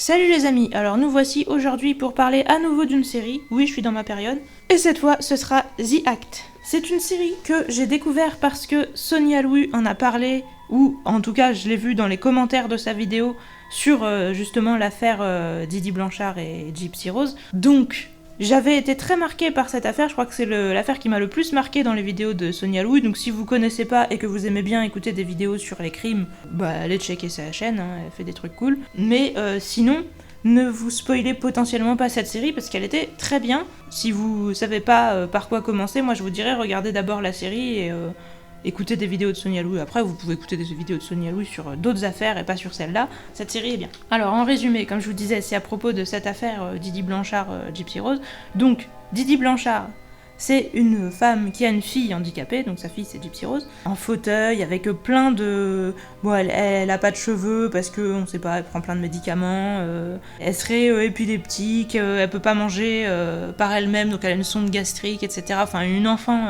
Salut les amis, alors nous voici aujourd'hui pour parler à nouveau d'une série, oui je suis dans ma période, et cette fois ce sera The Act. C'est une série que j'ai découvert parce que Sonia Louis en a parlé, ou en tout cas je l'ai vu dans les commentaires de sa vidéo sur justement l'affaire Didi Blanchard et Gypsy Rose. Donc j'avais été très marquée par cette affaire, je crois que c'est l'affaire qui m'a le plus marquée dans les vidéos de Sonia Louis, donc si vous connaissez pas et que vous aimez bien écouter des vidéos sur les crimes, bah allez checker sa chaîne, hein, elle fait des trucs cool. Mais sinon, ne vous spoilez potentiellement pas cette série parce qu'elle était très bien. Si vous savez pas par quoi commencer, moi je vous dirais regardez d'abord la série et écoutez des vidéos de Sonia Louis. Après vous pouvez écouter des vidéos de Sonia Louis sur d'autres affaires et pas sur celle-là. Cette série est bien. Alors en résumé, comme je vous disais, c'est à propos de cette affaire Didi Blanchard, Gypsy Rose. Donc Didi Blanchard, c'est une femme qui a une fille handicapée, donc sa fille c'est Gypsy Rose, en fauteuil avec plein de... Bon, elle a pas de cheveux parce que, on sait pas, elle prend plein de médicaments, elle serait épileptique, elle peut pas manger par elle-même, donc elle a une sonde gastrique, etc. Enfin, une enfant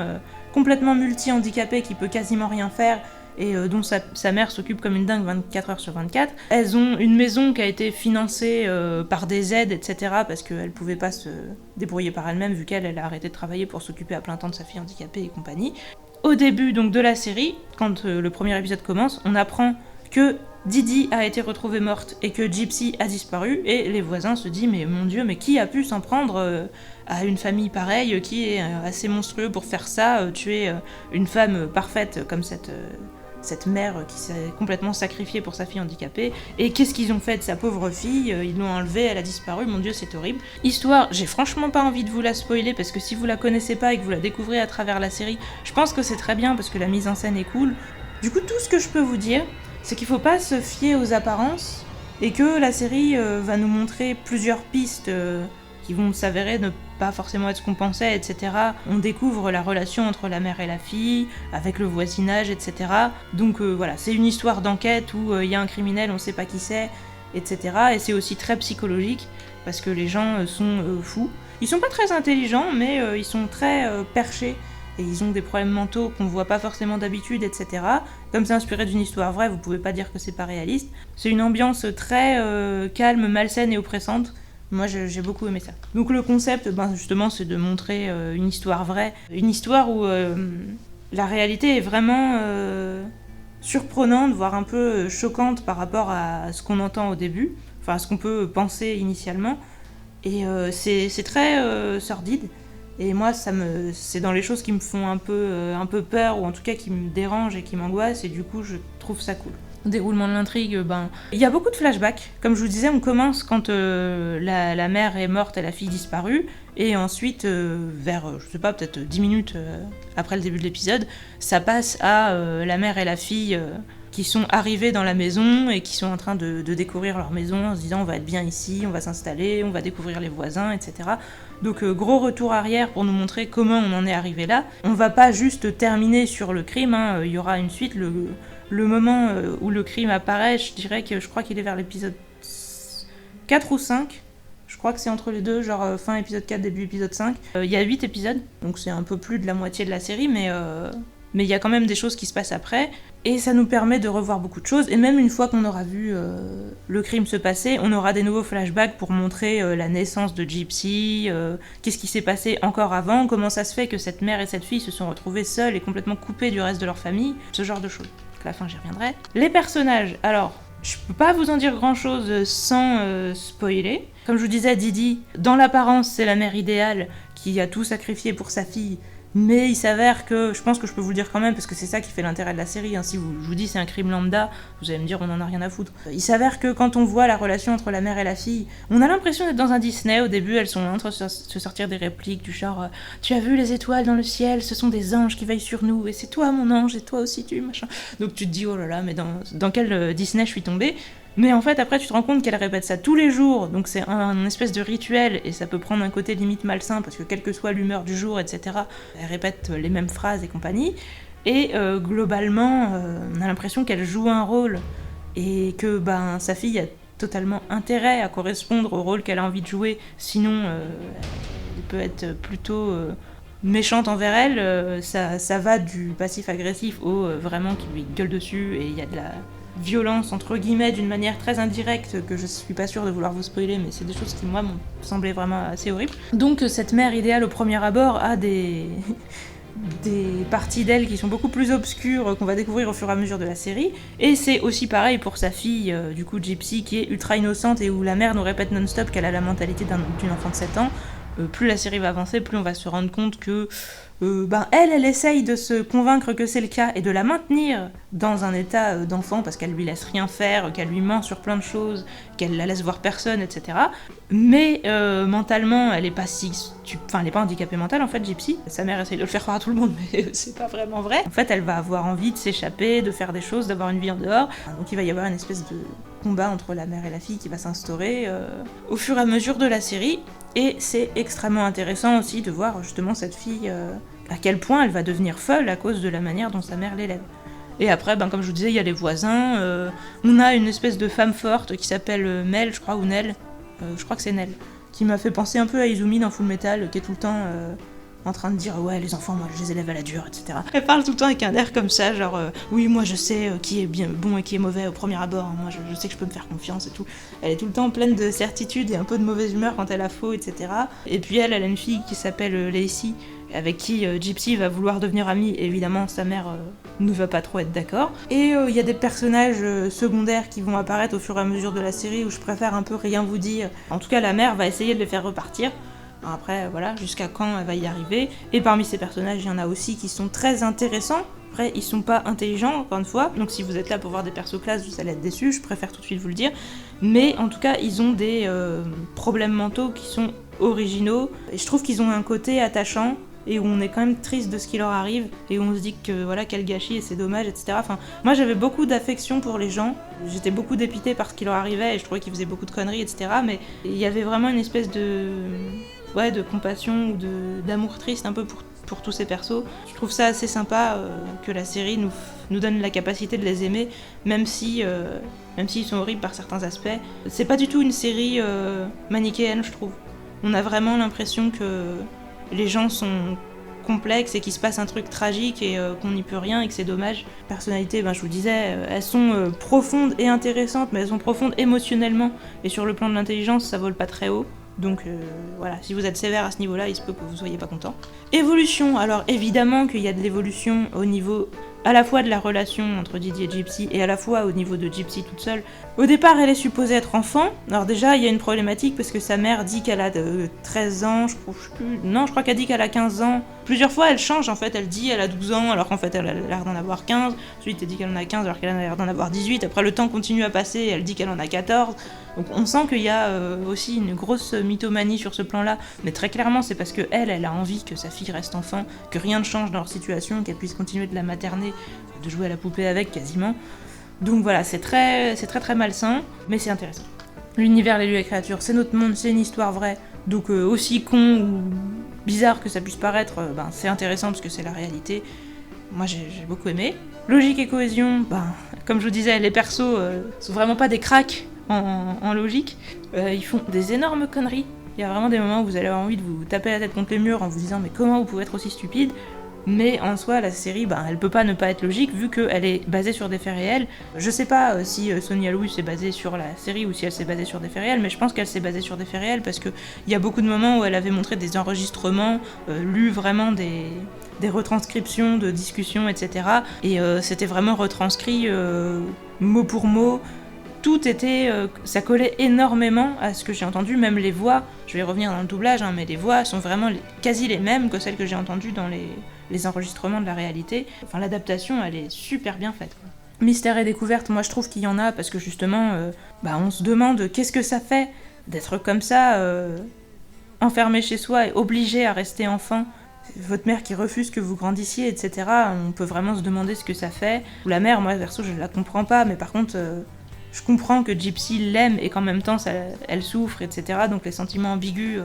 complètement multi-handicapée qui peut quasiment rien faire et dont sa mère s'occupe comme une dingue 24 heures sur 24. Elles ont une maison qui a été financée par des aides, etc. parce qu'elle pouvait pas se débrouiller par elle-même vu qu'elle a arrêté de travailler pour s'occuper à plein temps de sa fille handicapée et compagnie. Au début donc de la série, quand le premier épisode commence, on apprend que Didi a été retrouvée morte et que Gypsy a disparu, et les voisins se disent mais mon Dieu, mais qui a pu s'en prendre à une famille pareille qui est assez monstrueux pour faire ça, tuer une femme parfaite comme cette mère qui s'est complètement sacrifiée pour sa fille handicapée, et qu'est-ce qu'ils ont fait de sa pauvre fille, ils l'ont enlevée, elle a disparu, mon Dieu c'est horrible. Histoire, j'ai franchement pas envie de vous la spoiler parce que si vous la connaissez pas et que vous la découvrez à travers la série, je pense que c'est très bien parce que la mise en scène est cool. Du coup tout ce que je peux vous dire, c'est qu'il faut pas se fier aux apparences et que la série va nous montrer plusieurs pistes qui vont s'avérer ne pas forcément être ce qu'on pensait, etc. On découvre la relation entre la mère et la fille, avec le voisinage, etc. Donc voilà, c'est une histoire d'enquête où il y a un criminel, on sait pas qui c'est, etc. Et c'est aussi très psychologique, parce que les gens sont fous. Ils sont pas très intelligents, mais ils sont très perchés, et ils ont des problèmes mentaux qu'on voit pas forcément d'habitude, etc. Comme c'est inspiré d'une histoire vraie, vous pouvez pas dire que c'est pas réaliste. C'est une ambiance très calme, malsaine et oppressante. Moi, j'ai beaucoup aimé ça. Donc le concept, justement, c'est de montrer une histoire vraie. Une histoire où la réalité est vraiment surprenante, voire un peu choquante par rapport à ce qu'on entend au début. Enfin, à ce qu'on peut penser initialement. Et c'est très sordide. Et moi, c'est dans les choses qui me font un peu peur, ou en tout cas qui me dérangent et qui m'angoissent, et du coup, je trouve ça cool. Au déroulement de l'intrigue, il y a beaucoup de flashbacks. Comme je vous disais, on commence quand la mère est morte et la fille disparue, et ensuite, vers, je sais pas, peut-être 10 minutes après le début de l'épisode, ça passe à la mère et la fille qui sont arrivés dans la maison et qui sont en train de découvrir leur maison en se disant on va être bien ici, on va s'installer, on va découvrir les voisins, etc. Donc gros retour arrière pour nous montrer comment on en est arrivé là. On va pas juste terminer sur le crime, hein, il y aura une suite, le moment où le crime apparaît, je crois qu'il est vers l'épisode 4 ou 5. Je crois que c'est entre les deux, genre fin épisode 4, début épisode 5. Il y a 8 épisodes, donc c'est un peu plus de la moitié de la série, mais il y a quand même des choses qui se passent après, et ça nous permet de revoir beaucoup de choses, et même une fois qu'on aura vu le crime se passer, on aura des nouveaux flashbacks pour montrer la naissance de Gypsy, qu'est-ce qui s'est passé encore avant, comment ça se fait que cette mère et cette fille se sont retrouvées seules et complètement coupées du reste de leur famille, ce genre de choses. À la fin j'y reviendrai. Les personnages, alors, je peux pas vous en dire grand chose sans spoiler. Comme je vous disais, Didi, dans l'apparence c'est la mère idéale qui a tout sacrifié pour sa fille, mais il s'avère que, je pense que je peux vous le dire quand même, parce que c'est ça qui fait l'intérêt de la série, hein. Si je vous dis c'est un crime lambda, vous allez me dire on en a rien à foutre. Il s'avère que quand on voit la relation entre la mère et la fille, on a l'impression d'être dans un Disney. Au début, elles sont en train de se sortir des répliques du genre tu as vu les étoiles dans le ciel, ce sont des anges qui veillent sur nous, et c'est toi mon ange, et toi aussi tu, machin. Donc tu te dis oh là là, mais dans quel Disney je suis tombée? Mais en fait, après, tu te rends compte qu'elle répète ça tous les jours, donc c'est un espèce de rituel, et ça peut prendre un côté limite malsain, parce que quelle que soit l'humeur du jour, etc., elle répète les mêmes phrases et compagnie, et globalement, on a l'impression qu'elle joue un rôle, et que sa fille a totalement intérêt à correspondre au rôle qu'elle a envie de jouer, sinon elle peut être plutôt méchante envers elle, ça va du passif-agressif au vraiment qui lui gueule dessus, et il y a violence entre guillemets d'une manière très indirecte que je suis pas sûre de vouloir vous spoiler, mais c'est des choses qui moi m'ont semblé vraiment assez horribles. Donc cette mère idéale au premier abord a des parties d'elle qui sont beaucoup plus obscures qu'on va découvrir au fur et à mesure de la série, et c'est aussi pareil pour sa fille, du coup Gypsy, qui est ultra innocente et où la mère nous répète non-stop qu'elle a la mentalité d'une enfant de 7 ans. Plus la série va avancer, plus on va se rendre compte que elle essaye de se convaincre que c'est le cas et de la maintenir dans un état d'enfant parce qu'elle lui laisse rien faire, qu'elle lui ment sur plein de choses, qu'elle la laisse voir personne, etc. Mais mentalement, elle est pas elle est pas handicapée mentale en fait, Gypsy. Sa mère essaye de le faire croire à tout le monde, mais c'est pas vraiment vrai. En fait, elle va avoir envie de s'échapper, de faire des choses, d'avoir une vie en dehors. Donc il va y avoir une espèce de combat entre la mère et la fille qui va s'instaurer au fur et à mesure de la série. Et c'est extrêmement intéressant aussi de voir justement cette fille, à quel point elle va devenir folle à cause de la manière dont sa mère l'élève. Et après, comme je vous disais, il y a les voisins, on a une espèce de femme forte qui s'appelle Mel, je crois, ou Nell, je crois que c'est Nell, qui m'a fait penser un peu à Izumi dans Full Metal, qui est tout le temps en train de dire ouais les enfants moi je les élève à la dure, etc. Elle parle tout le temps avec un air comme ça, genre oui moi je sais qui est bien bon et qui est mauvais au premier abord, hein, moi je sais que je peux me faire confiance et tout. Elle est tout le temps pleine de certitude et un peu de mauvaise humeur quand elle a faux, etc. Et puis elle a une fille qui s'appelle Lacey, avec qui Gypsy va vouloir devenir amie, et évidemment sa mère ne va pas trop être d'accord. Et il y a des personnages secondaires qui vont apparaître au fur et à mesure de la série où je préfère un peu rien vous dire. En tout cas la mère va essayer de les faire repartir. Après, voilà, jusqu'à quand elle va y arriver. Et parmi ces personnages, il y en a aussi qui sont très intéressants. Après, ils sont pas intelligents, encore une fois. Donc si vous êtes là pour voir des persos classes, vous allez être déçus, je préfère tout de suite vous le dire. Mais en tout cas, ils ont des problèmes mentaux qui sont originaux. Et je trouve qu'ils ont un côté attachant, et où on est quand même triste de ce qui leur arrive, et où on se dit que voilà, quel gâchis, et c'est dommage, etc. Enfin, moi j'avais beaucoup d'affection pour les gens, j'étais beaucoup dépitée par ce qui leur arrivait, et je trouvais qu'ils faisaient beaucoup de conneries, etc. Mais il y avait vraiment une espèce de compassion ou d'amour triste un peu pour tous ces persos. Je trouve ça assez sympa que la série nous donne la capacité de les aimer, même s'ils sont horribles par certains aspects. C'est pas du tout une série manichéenne, je trouve. On a vraiment l'impression que les gens sont complexes et qu'il se passe un truc tragique et qu'on n'y peut rien et que c'est dommage. Les personnalités, je vous disais, elles sont profondes et intéressantes, mais elles sont profondes émotionnellement, et sur le plan de l'intelligence, ça vole pas très haut. Donc voilà, si vous êtes sévère à ce niveau-là, il se peut que vous soyez pas content. Évolution, alors évidemment qu'il y a de l'évolution au niveau à la fois de la relation entre Didi et Gypsy et à la fois au niveau de Gypsy toute seule. Au départ, elle est supposée être enfant. Alors déjà, il y a une problématique parce que sa mère dit qu'elle a 13 ans, je crois qu'elle dit qu'elle a 15 ans. Plusieurs fois, elle change en fait, elle dit elle a 12 ans alors qu'en fait elle a l'air d'en avoir 15. Ensuite, elle dit qu'elle en a 15 alors qu'elle a l'air d'en avoir 18. Après, le temps continue à passer et elle dit qu'elle en a 14. Donc on sent qu'il y a aussi une grosse mythomanie sur ce plan-là. Mais très clairement, c'est parce qu'elle a envie que sa fille reste enfant, que rien ne change dans leur situation, qu'elle puisse continuer de la materner, de jouer à la poupée avec quasiment. Donc voilà, c'est très très malsain, mais c'est intéressant. L'univers, les lieux et les créatures, c'est notre monde, c'est une histoire vraie. Donc aussi con ou bizarre que ça puisse paraître, c'est intéressant parce que c'est la réalité. Moi j'ai beaucoup aimé. Logique et cohésion, comme je vous disais, les persos sont vraiment pas des cracks en logique. Ils font des énormes conneries. Il y a vraiment des moments où vous allez avoir envie de vous taper la tête contre les murs en vous disant mais comment vous pouvez être aussi stupide. Mais en soi, la série, elle peut pas ne pas être logique vu qu'elle est basée sur des faits réels. Je sais pas si Sonia Louis s'est basée sur la série ou si elle s'est basée sur des faits réels, mais je pense qu'elle s'est basée sur des faits réels parce qu'il y a beaucoup de moments où elle avait montré des enregistrements, lu vraiment des retranscriptions de discussions, etc. Et c'était vraiment retranscrit mot pour mot. Tout était, ça collait énormément à ce que j'ai entendu, même les voix, je vais revenir dans le doublage, mais les voix sont vraiment quasi les mêmes que celles que j'ai entendues dans les enregistrements de la réalité. Enfin, l'adaptation, elle est super bien faite, quoi. Mystère et découverte, moi je trouve qu'il y en a, parce que justement, on se demande qu'est-ce que ça fait d'être comme ça, enfermé chez soi et obligé à rester enfant. Votre mère qui refuse que vous grandissiez, etc. On peut vraiment se demander ce que ça fait. Ou la mère, moi perso, je la comprends pas, mais par contre... je comprends que Gypsy l'aime et qu'en même temps elle souffre, etc. Donc les sentiments ambigus,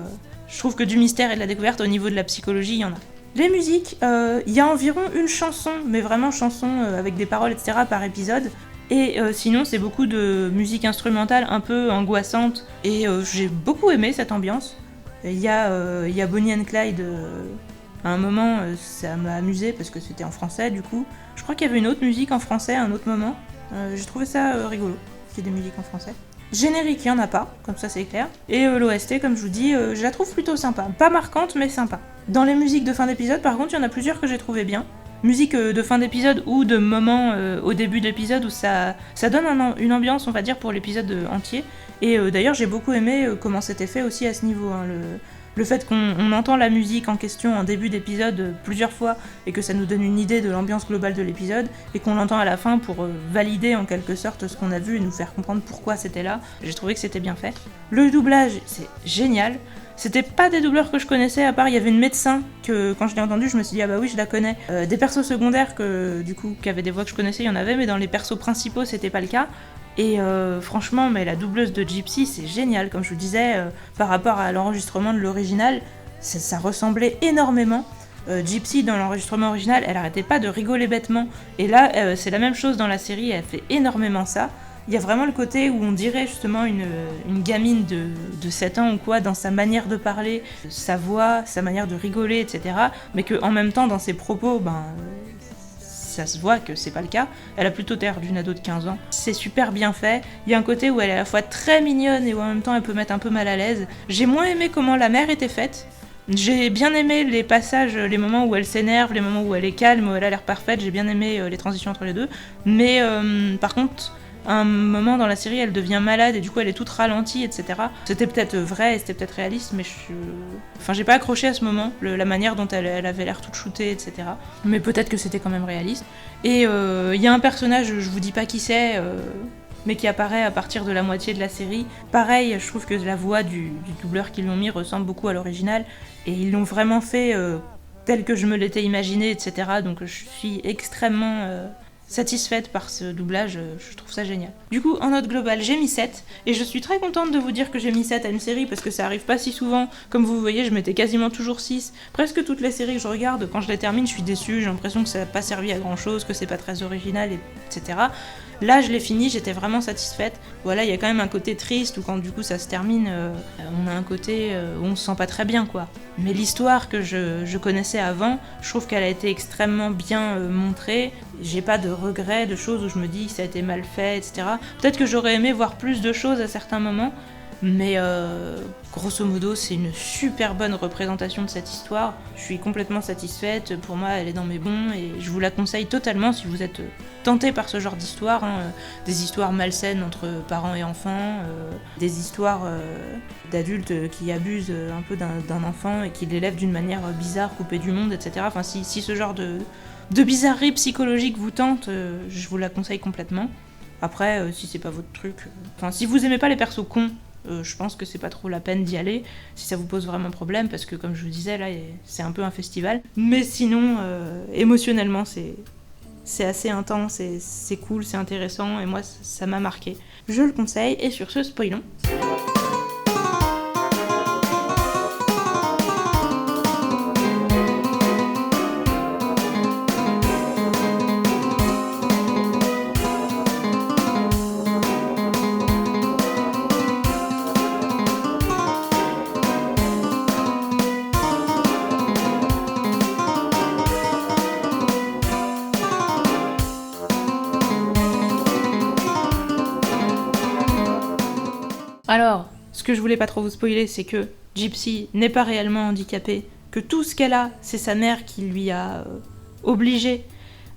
je trouve que du mystère et de la découverte au niveau de la psychologie, il y en a. Les musiques, il y a environ une chanson, mais vraiment chanson avec des paroles, etc. par épisode. Et sinon, c'est beaucoup de musique instrumentale un peu angoissante. Et j'ai beaucoup aimé cette ambiance. Il y a Bonnie and Clyde. À un moment, ça m'a amusé parce que c'était en français du coup. Je crois qu'il y avait une autre musique en français à un autre moment. J'ai trouvé ça rigolo, qu'il y ait des musiques en français. Générique, il n'y en a pas, comme ça c'est clair. Et l'OST, comme je vous dis, je la trouve plutôt sympa. Pas marquante, mais sympa. Dans les musiques de fin d'épisode, par contre, il y en a plusieurs que j'ai trouvé bien. Musique de fin d'épisode ou de moment au début de l'épisode où ça donne une ambiance, on va dire, pour l'épisode entier. Et d'ailleurs, j'ai beaucoup aimé comment c'était fait aussi à ce niveau. Hein, le fait qu'on entend la musique en question en début d'épisode plusieurs fois et que ça nous donne une idée de l'ambiance globale de l'épisode et qu'on l'entend à la fin pour valider en quelque sorte ce qu'on a vu et nous faire comprendre pourquoi c'était là. J'ai trouvé que c'était bien fait. Le doublage, c'est génial. C'était pas des doubleurs que je connaissais, à part il y avait une médecin que quand je l'ai entendue, je me suis dit ah bah oui, je la connais. Des persos secondaires qui avaient des voix que je connaissais, il y en avait, mais dans les persos principaux, c'était pas le cas. Et franchement, mais la doubleuse de Gypsy, c'est génial, comme je vous disais, par rapport à l'enregistrement de l'original, ça ressemblait énormément. Gypsy, dans l'enregistrement original, elle arrêtait pas de rigoler bêtement. Et là, c'est la même chose dans la série, elle fait énormément ça. Il y a vraiment le côté où on dirait justement une gamine de 7 ans ou quoi, dans sa manière de parler, sa voix, sa manière de rigoler, etc. Mais qu'en même temps, dans ses propos, ça se voit que c'est pas le cas. Elle a plutôt l'air d'une ado de 15 ans. C'est super bien fait. Il y a un côté où elle est à la fois très mignonne et où en même temps elle peut mettre un peu mal à l'aise. J'ai moins aimé comment la mère était faite. J'ai bien aimé les passages, les moments où elle s'énerve, les moments où elle est calme, où elle a l'air parfaite. J'ai bien aimé les transitions entre les deux. Mais par contre, à un moment dans la série, elle devient malade et du coup elle est toute ralentie, etc. C'était peut-être vrai et c'était peut-être réaliste, mais j'ai pas accroché à ce moment, la manière dont elle avait l'air toute shootée, etc. Mais peut-être que c'était quand même réaliste. Et il y a un personnage, je vous dis pas qui c'est, mais qui apparaît à partir de la moitié de la série. Pareil, je trouve que la voix du doubleur qu'ils l'ont mis ressemble beaucoup à l'original, et ils l'ont vraiment fait tel que je me l'étais imaginé, etc. Donc je suis extrêmement satisfaite par ce doublage, je trouve ça génial. Du coup, en note globale, j'ai mis 7, et je suis très contente de vous dire que j'ai mis 7 à une série, parce que ça arrive pas si souvent. Comme vous voyez, je mettais quasiment toujours 6. Presque toutes les séries que je regarde, quand je les termine, je suis déçue, j'ai l'impression que ça n'a pas servi à grand chose, que c'est pas très original, etc. Là, je l'ai fini, j'étais vraiment satisfaite. Voilà, il y a quand même un côté triste, où quand du coup ça se termine, on a un côté où on se sent pas très bien, quoi. Mais l'histoire que je connaissais avant, je trouve qu'elle a été extrêmement bien montrée. J'ai pas de regrets, de choses où je me dis que ça a été mal fait, etc. Peut-être que j'aurais aimé voir plus de choses à certains moments, mais grosso modo, c'est une super bonne représentation de cette histoire. Je suis complètement satisfaite, pour moi elle est dans mes bons, et je vous la conseille totalement si vous êtes tenté par ce genre d'histoire, hein. Des histoires malsaines entre parents et enfants, des histoires d'adultes qui abusent un peu d'un enfant et qui l'élèvent d'une manière bizarre, coupée du monde, etc. Enfin, si ce genre de bizarrerie psychologique vous tente, je vous la conseille complètement. Après, si c'est pas votre truc... si vous aimez pas les persos cons, je pense que c'est pas trop la peine d'y aller, si ça vous pose vraiment problème, parce que comme je vous disais, là, c'est un peu un festival. Mais sinon, émotionnellement, c'est assez intense, c'est cool, c'est intéressant, et moi, ça m'a marqué. Je le conseille, et sur ce, spoilons. Alors, ce que je voulais pas trop vous spoiler, c'est que Gypsy n'est pas réellement handicapée, que tout ce qu'elle a, c'est sa mère qui lui a obligé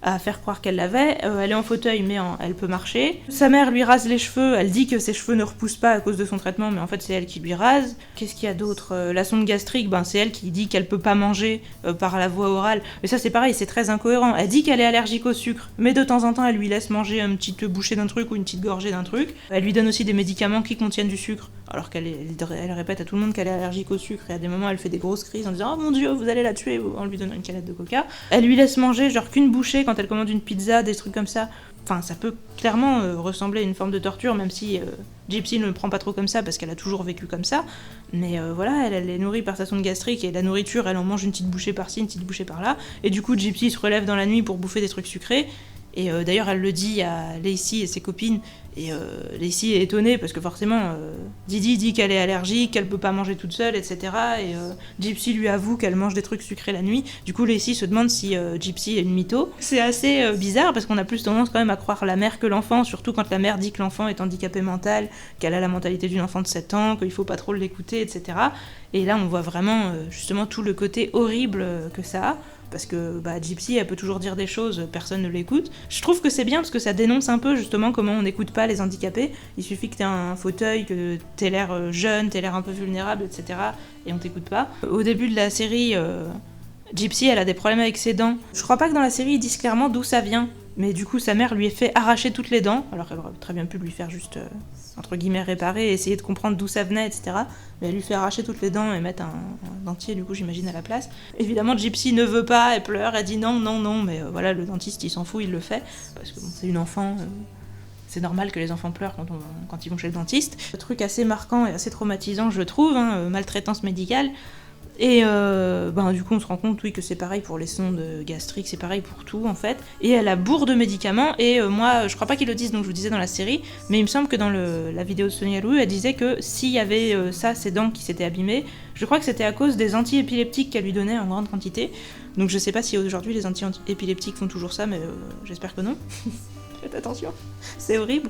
à faire croire qu'elle l'avait. Elle est en fauteuil, mais elle peut marcher. Sa mère lui rase les cheveux, elle dit que ses cheveux ne repoussent pas à cause de son traitement, mais en fait c'est elle qui lui rase. Qu'est-ce qu'il y a d'autre ? La sonde gastrique, c'est elle qui dit qu'elle peut pas manger par la voie orale. Mais ça c'est pareil, c'est très incohérent. Elle dit qu'elle est allergique au sucre, mais de temps en temps elle lui laisse manger une petite bouchée d'un truc ou une petite gorgée d'un truc. Elle lui donne aussi des médicaments qui contiennent du sucre, alors qu'elle répète à tout le monde qu'elle est allergique au sucre, et à des moments elle fait des grosses crises en disant « Oh mon Dieu, vous allez la tuer !» en lui donnant une canette de coca. Elle lui laisse manger genre qu'une bouchée quand elle commande une pizza, des trucs comme ça. Enfin, ça peut clairement ressembler à une forme de torture, même si Gypsy ne le prend pas trop comme ça, parce qu'elle a toujours vécu comme ça. Mais voilà, elle est nourrie par sa sonde gastrique, et la nourriture, elle en mange une petite bouchée par-ci, une petite bouchée par-là. Et du coup, Gypsy se relève dans la nuit pour bouffer des trucs sucrés. Et d'ailleurs, elle le dit à Lacey et ses copines. Et Lacey est étonnée parce que forcément, Didi dit qu'elle est allergique, qu'elle peut pas manger toute seule, etc. Et Gypsy lui avoue qu'elle mange des trucs sucrés la nuit. Du coup, Lacey se demande si Gypsy est une mytho. C'est assez bizarre parce qu'on a plus tendance quand même à croire la mère que l'enfant, surtout quand la mère dit que l'enfant est handicapé mental, qu'elle a la mentalité d'une enfant de 7 ans, qu'il faut pas trop l'écouter, etc. Et là, on voit vraiment justement tout le côté horrible que ça a. Parce que Gypsy, elle peut toujours dire des choses, personne ne l'écoute. Je trouve que c'est bien parce que ça dénonce un peu justement comment on n'écoute pas les handicapés. Il suffit que t'aies un fauteuil, que t'aies l'air jeune, t'aies l'air un peu vulnérable, etc. et on t'écoute pas. Au début de la série, Gypsy, elle a des problèmes avec ses dents. Je crois pas que dans la série ils disent clairement d'où ça vient. Mais du coup, sa mère lui a fait arracher toutes les dents, alors qu'elle aurait très bien pu lui faire juste, entre guillemets, réparer et essayer de comprendre d'où ça venait, etc. Mais elle lui fait arracher toutes les dents et mettre un dentier, du coup, j'imagine, à la place. Évidemment, Gypsy ne veut pas, elle pleure, elle dit non, non, non, mais voilà, le dentiste, il s'en fout, il le fait, parce que bon, c'est une enfant, c'est normal que les enfants pleurent quand ils vont chez le dentiste. Un truc assez marquant et assez traumatisant, je trouve, maltraitance médicale. Et du coup on se rend compte que c'est pareil pour les sondes gastriques, c'est pareil pour tout en fait. Et elle a bourre de médicaments et moi je crois pas qu'ils le disent, donc je vous disais dans la série, mais il me semble que dans la vidéo de Sonia Lou, elle disait que s'il y avait ses dents qui s'étaient abîmées, je crois que c'était à cause des anti-épileptiques qu'elle lui donnait en grande quantité. Donc je sais pas si aujourd'hui les anti-épileptiques font toujours ça, mais j'espère que non. Faites attention, c'est horrible.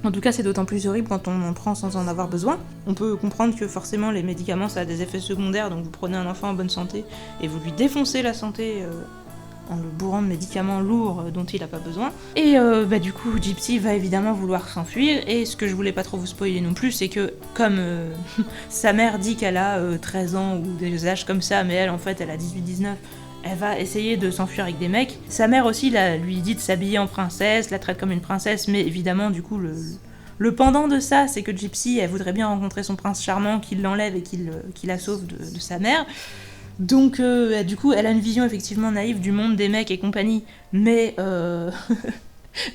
En tout cas, c'est d'autant plus horrible quand on en prend sans en avoir besoin. On peut comprendre que forcément les médicaments ça a des effets secondaires, donc vous prenez un enfant en bonne santé et vous lui défoncez la santé en le bourrant de médicaments lourds dont il n'a pas besoin. Et du coup, Gypsy va évidemment vouloir s'enfuir, et ce que je voulais pas trop vous spoiler non plus, c'est que comme sa mère dit qu'elle a 13 ans ou des âges comme ça, mais elle en fait elle a 18-19, elle va essayer de s'enfuir avec des mecs. Sa mère aussi lui dit de s'habiller en princesse, la traite comme une princesse, mais évidemment du coup le pendant de ça, c'est que Gypsy, elle voudrait bien rencontrer son prince charmant qui l'enlève et qui la sauve de sa mère. Donc du coup elle a une vision effectivement naïve du monde des mecs et compagnie, mais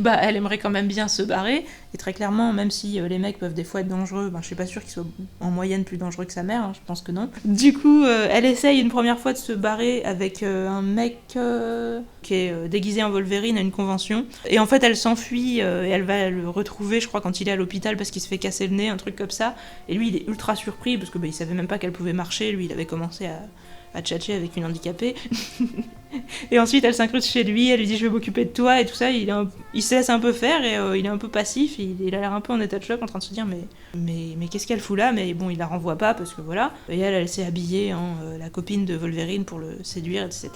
elle aimerait quand même bien se barrer, et très clairement, même si les mecs peuvent des fois être dangereux, je suis pas sûre qu'ils soient en moyenne plus dangereux que sa mère, je pense que non. Du coup, elle essaye une première fois de se barrer avec un mec qui est déguisé en Wolverine à une convention, et en fait elle s'enfuit, et elle va le retrouver, je crois, quand il est à l'hôpital parce qu'il se fait casser le nez, un truc comme ça, et lui il est ultra surpris, parce que il savait même pas qu'elle pouvait marcher, lui il avait commencé à tchatcher avec une handicapée. Et ensuite elle s'incruste chez lui, elle lui dit je vais m'occuper de toi et tout ça, il se laisse un peu faire et il est un peu passif, il a l'air un peu en état de choc en train de se dire mais qu'est-ce qu'elle fout là, mais bon il la renvoie pas parce que voilà. Et elle s'est habillée en la copine de Wolverine pour le séduire, etc.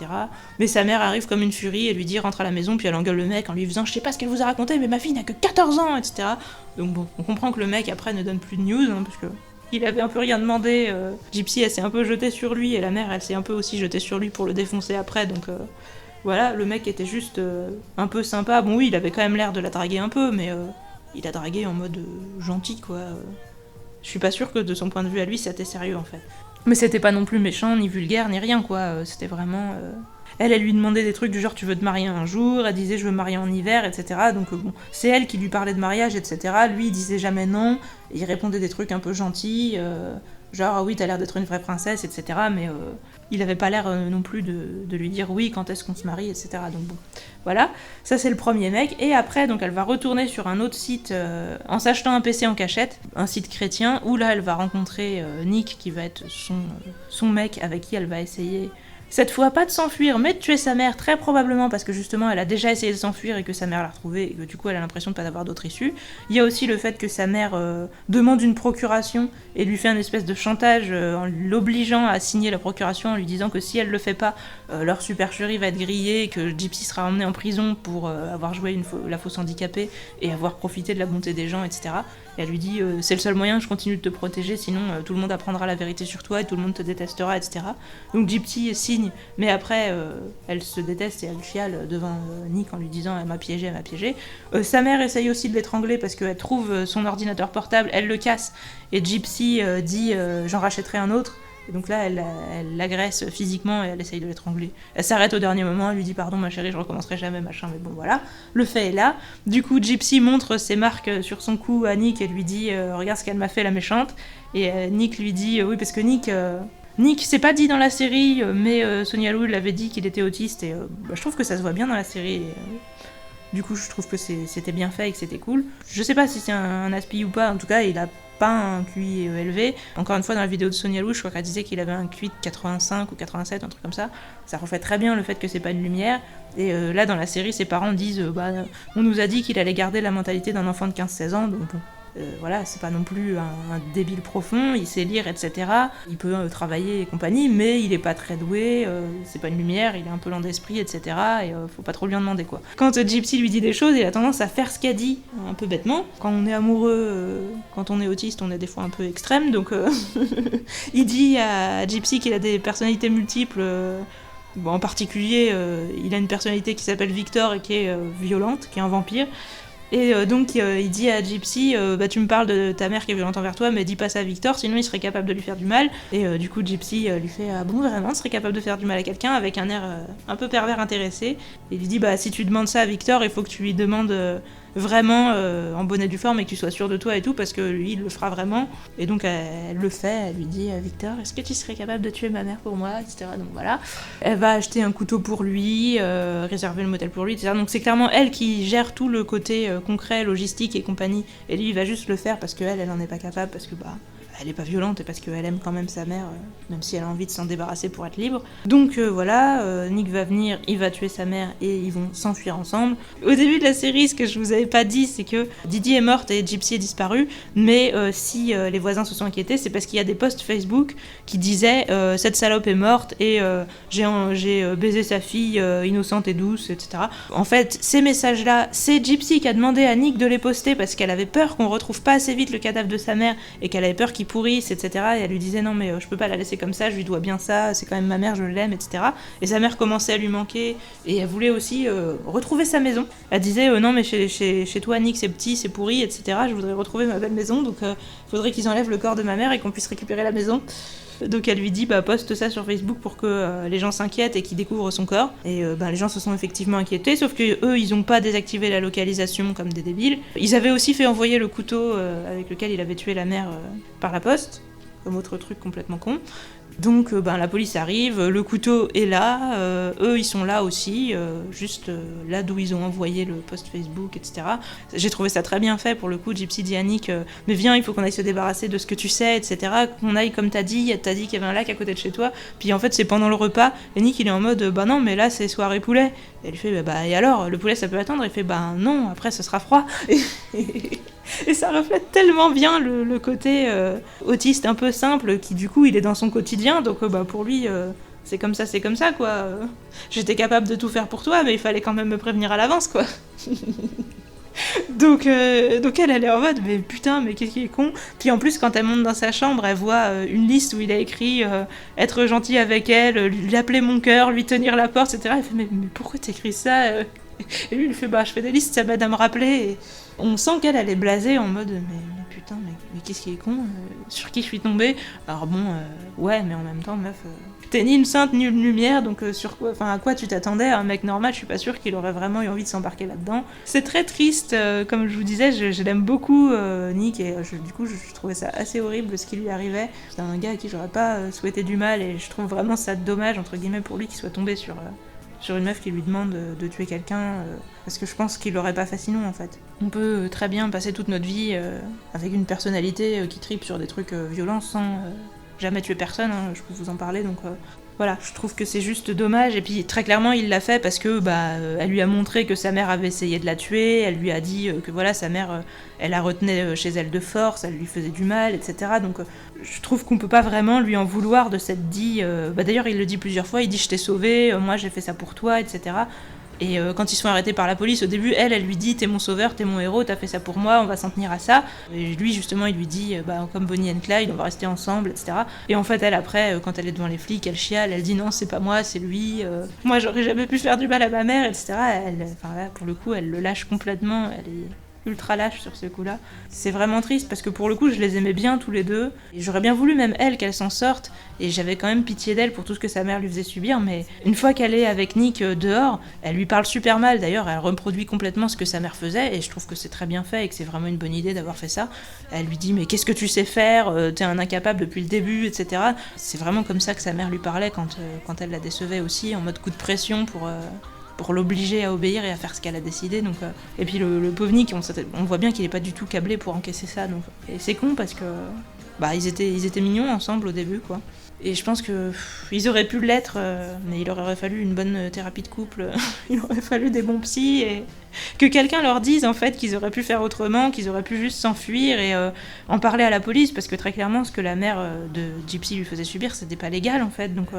Mais sa mère arrive comme une furie et lui dit rentre à la maison, puis elle engueule le mec en lui faisant je sais pas ce qu'elle vous a raconté mais ma fille n'a que 14 ans, etc. Donc bon, on comprend que le mec après ne donne plus de news, parce que il avait un peu rien demandé, Gypsy elle s'est un peu jetée sur lui et la mère elle s'est un peu aussi jetée sur lui pour le défoncer après, donc voilà, le mec était juste un peu sympa. Bon oui, il avait quand même l'air de la draguer un peu, mais il a dragué en mode gentil quoi. Je suis pas sûre que de son point de vue à lui c'était sérieux en fait. Mais c'était pas non plus méchant, ni vulgaire, ni rien quoi, c'était vraiment... Elle lui demandait des trucs du genre tu veux te marier un jour, elle disait je veux me marier en hiver, etc. Donc bon, c'est elle qui lui parlait de mariage, etc. Lui il disait jamais non, il répondait des trucs un peu gentils, genre ah oui t'as l'air d'être une vraie princesse, etc. Mais il avait pas l'air non plus de lui dire oui quand est-ce qu'on se marie, etc. Donc bon, voilà, ça c'est le premier mec. Et après donc elle va retourner sur un autre site en s'achetant un PC en cachette, un site chrétien, où là elle va rencontrer Nick qui va être son mec avec qui elle va essayer... Cette fois, pas de s'enfuir, mais de tuer sa mère, très probablement parce que justement elle a déjà essayé de s'enfuir et que sa mère l'a retrouvée et que du coup elle a l'impression de pas avoir d'autre issue. Il y a aussi le fait que sa mère demande une procuration et lui fait un espèce de chantage en l'obligeant à signer la procuration, en lui disant que si elle le fait pas, leur supercherie va être grillée et que Gypsy sera emmenée en prison pour avoir joué la fausse handicapée et avoir profité de la bonté des gens, etc. Et elle lui dit c'est le seul moyen, je continue de te protéger, sinon tout le monde apprendra la vérité sur toi et tout le monde te détestera, etc. Donc Gypsy signe, mais après elle se déteste et elle chiale devant Nick en lui disant elle m'a piégé, elle m'a piégé. Sa mère essaye aussi de l'étrangler parce qu'elle trouve son ordinateur portable, elle le casse et Gypsy dit j'en rachèterai un autre. Et donc là, elle l'agresse physiquement et elle essaye de l'étrangler. Elle s'arrête au dernier moment, elle lui dit pardon ma chérie, je recommencerai jamais, machin, mais bon voilà. Le fait est là. Du coup, Gypsy montre ses marques sur son cou à Nick et lui dit regarde ce qu'elle m'a fait la méchante. Et Nick lui dit oui parce que Nick, c'est pas dit dans la série, mais Sonia Lou l'avait dit qu'il était autiste et je trouve que ça se voit bien dans la série. Du coup, je trouve que c'était bien fait et que c'était cool. Je sais pas si c'est un aspi ou pas, en tout cas, il a pas un QI élevé. Encore une fois, dans la vidéo de Sonia Lou, je crois qu'elle disait qu'il avait un QI de 85 ou 87, un truc comme ça. Ça reflète très bien le fait que c'est pas une lumière. Et là, dans la série, ses parents disent on nous a dit qu'il allait garder la mentalité d'un enfant de 15-16 ans, donc bon. Voilà, c'est pas non plus un débile profond, il sait lire, etc. Il peut travailler et compagnie, mais il est pas très doué, c'est pas une lumière, il est un peu lent d'esprit, etc. Et faut pas trop lui en demander, quoi. Quand Gypsy lui dit des choses, il a tendance à faire ce qu'elle dit, un peu bêtement. Quand on est amoureux, quand on est autiste, on est des fois un peu extrême, donc il dit à Gypsy qu'il a des personnalités multiples. Bon, en particulier, il a une personnalité qui s'appelle Victor et qui est violente, qui est un vampire. Et donc il dit à Gypsy tu me parles de ta mère qui est violente envers toi, mais dis pas ça à Victor, sinon il serait capable de lui faire du mal. Et du coup Gypsy lui fait ah bon, vraiment, tu serais capable de faire du mal à quelqu'un, avec un air un peu pervers intéressé. Et il lui dit si tu demandes ça à Victor, il faut que tu lui demandes vraiment en bonne et due forme et que tu sois sûr de toi et tout, parce que lui il le fera vraiment. Et donc elle le fait, elle lui dit Victor, est-ce que tu serais capable de tuer ma mère pour moi, etc. Donc voilà, elle va acheter un couteau pour lui, réserver le motel pour lui, etc. Donc c'est clairement elle qui gère tout le côté concret, logistique et compagnie, et lui il va juste le faire parce qu'elle en est pas capable, parce que elle est pas violente et parce qu'elle aime quand même sa mère, même si elle a envie de s'en débarrasser pour être libre. Donc voilà, Nick va venir, il va tuer sa mère et ils vont s'enfuir ensemble. Au début de la série, ce que je vous avais pas dit, c'est que Didi est morte et Gypsy est disparue, mais si les voisins se sont inquiétés, c'est parce qu'il y a des posts Facebook qui disaient cette salope est morte et j'ai baisé sa fille innocente et douce, etc. En fait, ces messages-là, c'est Gypsy qui a demandé à Nick de les poster parce qu'elle avait peur qu'on retrouve pas assez vite le cadavre de sa mère et qu'elle avait peur qu'il pourrisse, etc. Et elle lui disait non mais je peux pas la laisser comme ça, je lui dois bien ça, c'est quand même ma mère, je l'aime, etc. Et sa mère commençait à lui manquer et elle voulait aussi retrouver sa maison. Elle disait non mais chez toi Nick c'est petit, c'est pourri, etc. Je voudrais retrouver ma belle maison, donc faudrait qu'ils enlèvent le corps de ma mère et qu'on puisse récupérer la maison. Donc elle lui dit poste ça sur Facebook pour que les gens s'inquiètent et qu'ils découvrent son corps. Et les gens se sont effectivement inquiétés, sauf que eux ils ont pas désactivé la localisation comme des débiles. Ils avaient aussi fait envoyer le couteau avec lequel il avait tué la mère par la poste, comme autre truc complètement con. Donc la police arrive, le couteau est là, eux ils sont là aussi, juste là d'où ils ont envoyé le post Facebook, etc. J'ai trouvé ça très bien fait pour le coup. Gypsy dit à Nick mais viens, il faut qu'on aille se débarrasser de ce que tu sais, etc. Qu'on aille comme t'as dit qu'il y avait un lac à côté de chez toi, puis en fait c'est pendant le repas, et Nick il est en mode non mais là c'est soirée poulet. Et elle lui fait et alors, le poulet ça peut attendre? Il fait non, après ce sera froid. Et ça reflète tellement bien le côté autiste un peu simple, qui du coup il est dans son quotidien, donc pour lui c'est comme ça quoi. J'étais capable de tout faire pour toi, mais il fallait quand même me prévenir à l'avance quoi. Donc elle est en mode mais putain, mais qu'est-ce qui est con. Puis en plus quand elle monte dans sa chambre, elle voit une liste où il a écrit être gentil avec elle, lui appeler mon cœur, lui tenir la porte, etc. Elle fait mais pourquoi t'écris ça Et lui il fait je fais des listes, ça m'aide à me rappeler. Et on sent qu'elle est blasée en mode mais putain, mais qu'est-ce qui est con, sur qui je suis tombée. Alors bon ouais, mais en même temps meuf, t'es ni une sainte ni une lumière, donc sur quoi, à quoi tu t'attendais? Un mec normal, je suis pas sûre qu'il aurait vraiment eu envie de s'embarquer là-dedans. C'est très triste, comme je vous disais, je l'aime beaucoup Nick, et du coup je trouvais ça assez horrible ce qui lui arrivait. C'est un gars à qui j'aurais pas souhaité du mal, et je trouve vraiment ça dommage entre guillemets pour lui qu'il soit tombé sur une meuf qui lui demande de tuer quelqu'un, parce que je pense qu'il l'aurait pas fait sinon en fait. On peut très bien passer toute notre vie avec une personnalité qui tripe sur des trucs violents sans jamais tuer personne, hein, je peux vous en parler, donc voilà, je trouve que c'est juste dommage. Et puis très clairement il l'a fait parce que elle lui a montré que sa mère avait essayé de la tuer, elle lui a dit que voilà, sa mère elle la retenait chez elle de force, elle lui faisait du mal, etc. Donc je trouve qu'on peut pas vraiment lui en vouloir de s'être dit d'ailleurs il le dit plusieurs fois, il dit je t'ai sauvé, moi j'ai fait ça pour toi, etc. Et quand ils se font arrêter par la police, au début, elle lui dit « T'es mon sauveur, t'es mon héros, t'as fait ça pour moi, on va s'en tenir à ça ». Et lui, justement, il lui dit comme Bonnie and Clyde, on va rester ensemble, etc. Et en fait, elle, après, quand elle est devant les flics, elle chiale, elle dit « Non, c'est pas moi, c'est lui, moi, j'aurais jamais pu faire du mal à ma mère, etc. » Là, pour le coup, elle le lâche complètement, elle est ultra lâche sur ce coup-là. C'est vraiment triste parce que pour le coup, je les aimais bien tous les deux. Et j'aurais bien voulu même elle qu'elle s'en sorte. Et j'avais quand même pitié d'elle pour tout ce que sa mère lui faisait subir. Mais une fois qu'elle est avec Nick dehors, elle lui parle super mal. D'ailleurs, elle reproduit complètement ce que sa mère faisait. Et je trouve que c'est très bien fait et que c'est vraiment une bonne idée d'avoir fait ça. Elle lui dit mais qu'est-ce que tu sais faire, t'es un incapable depuis le début, etc. C'est vraiment comme ça que sa mère lui parlait quand elle la décevait aussi, en mode coup de pression pour l'obliger à obéir et à faire ce qu'elle a décidé. Donc, et puis le pauvre Nick, on voit bien qu'il est pas du tout câblé pour encaisser ça. Donc, et c'est con parce que ils étaient mignons ensemble au début, quoi. Et je pense que ils auraient pu l'être, mais il aurait fallu une bonne thérapie de couple, il aurait fallu des bons psys, et que quelqu'un leur dise en fait qu'ils auraient pu faire autrement, qu'ils auraient pu juste s'enfuir et en parler à la police, parce que très clairement ce que la mère de Gypsy lui faisait subir, c'était pas légal en fait, donc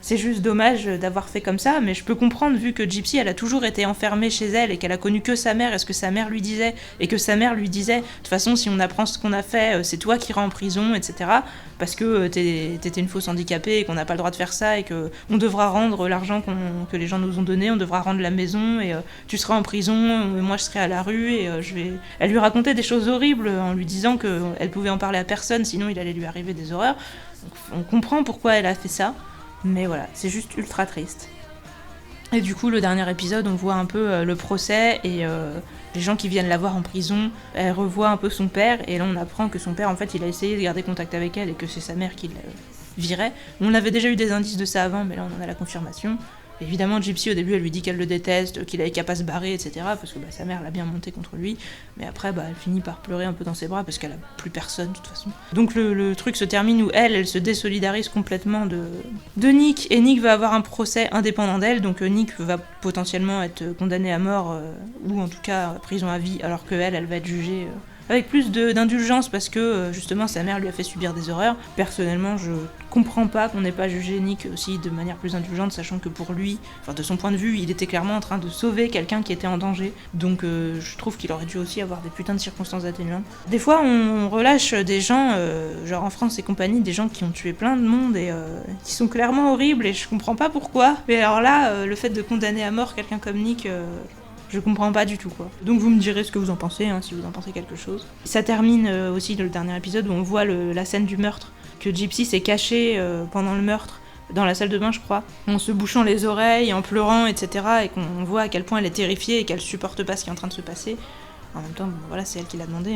c'est juste dommage d'avoir fait comme ça, mais je peux comprendre vu que Gypsy elle a toujours été enfermée chez elle et qu'elle a connu que sa mère et ce que sa mère lui disait, et que sa mère lui disait de toute façon si on apprend ce qu'on a fait, c'est toi qui iras en prison, etc. Parce que t'étais une fausse handicapée et qu'on n'a pas le droit de faire ça et qu'on devra rendre l'argent que les gens nous ont donné, on devra rendre la maison et tu seras en prison et moi je serai à la rue et Elle lui racontait des choses horribles en lui disant qu'elle pouvait en parler à personne sinon il allait lui arriver des horreurs. Donc, on comprend pourquoi elle a fait ça, mais voilà, c'est juste ultra triste. Et du coup, le dernier épisode, on voit un peu le procès et les gens qui viennent la voir en prison. Elle revoit un peu son père et là on apprend que son père, en fait, il a essayé de garder contact avec elle et que c'est sa mère qui la virait. On avait déjà eu des indices de ça avant, mais là on en a la confirmation. Évidemment, Gypsy, au début, elle lui dit qu'elle le déteste, qu'il avait qu'à pas se barrer, etc. Parce que sa mère l'a bien monté contre lui. Mais après, elle finit par pleurer un peu dans ses bras parce qu'elle a plus personne, de toute façon. Donc le truc se termine où elle se désolidarise complètement de Nick. Et Nick va avoir un procès indépendant d'elle. Donc Nick va potentiellement être condamné à mort, ou en tout cas prison à vie, alors qu'elle va être jugée... avec plus d'indulgence parce que justement sa mère lui a fait subir des horreurs. Personnellement, je comprends pas qu'on n'ait pas jugé Nick aussi de manière plus indulgente, sachant que pour lui, enfin de son point de vue, il était clairement en train de sauver quelqu'un qui était en danger. Donc je trouve qu'il aurait dû aussi avoir des putains de circonstances atténuantes. Des fois, on relâche des gens, genre en France et compagnie, des gens qui ont tué plein de monde et qui sont clairement horribles et je comprends pas pourquoi. Mais alors là, le fait de condamner à mort quelqu'un comme Nick... je comprends pas du tout, quoi. Donc vous me direz ce que vous en pensez, si vous en pensez quelque chose. Ça termine aussi le dernier épisode où on voit la scène du meurtre, que Gypsy s'est cachée pendant le meurtre, dans la salle de bain je crois, en se bouchant les oreilles, en pleurant, etc. Et qu'on voit à quel point elle est terrifiée et qu'elle supporte pas ce qui est en train de se passer. En même temps, voilà, c'est elle qui l'a demandé,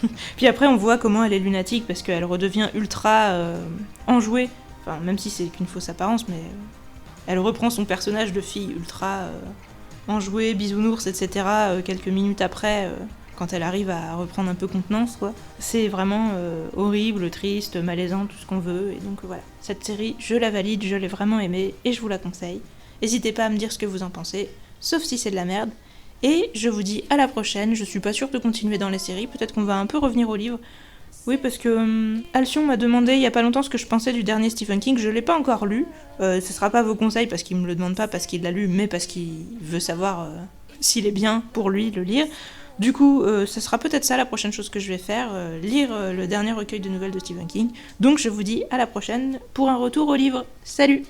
mais... Puis après on voit comment elle est lunatique, parce qu'elle redevient ultra enjouée, enfin même si c'est qu'une fausse apparence, mais elle reprend son personnage de fille ultra... enjouée, bisounours, etc. Quelques minutes après, quand elle arrive à reprendre un peu contenance, quoi. C'est vraiment horrible, triste, malaisant, tout ce qu'on veut. Et donc voilà, cette série, je la valide, je l'ai vraiment aimée et je vous la conseille. N'hésitez pas à me dire ce que vous en pensez, sauf si c'est de la merde. Et je vous dis à la prochaine, je suis pas sûre de continuer dans les séries, peut-être qu'on va un peu revenir au livre. Oui, parce que Alcyon m'a demandé il y a pas longtemps ce que je pensais du dernier Stephen King. Je l'ai pas encore lu. Ce sera pas vos conseils parce qu'il me le demande pas parce qu'il l'a lu, mais parce qu'il veut savoir s'il est bien pour lui le lire. Du coup, ce sera peut-être ça la prochaine chose que je vais faire, lire le dernier recueil de nouvelles de Stephen King. Donc je vous dis à la prochaine pour un retour au livre. Salut!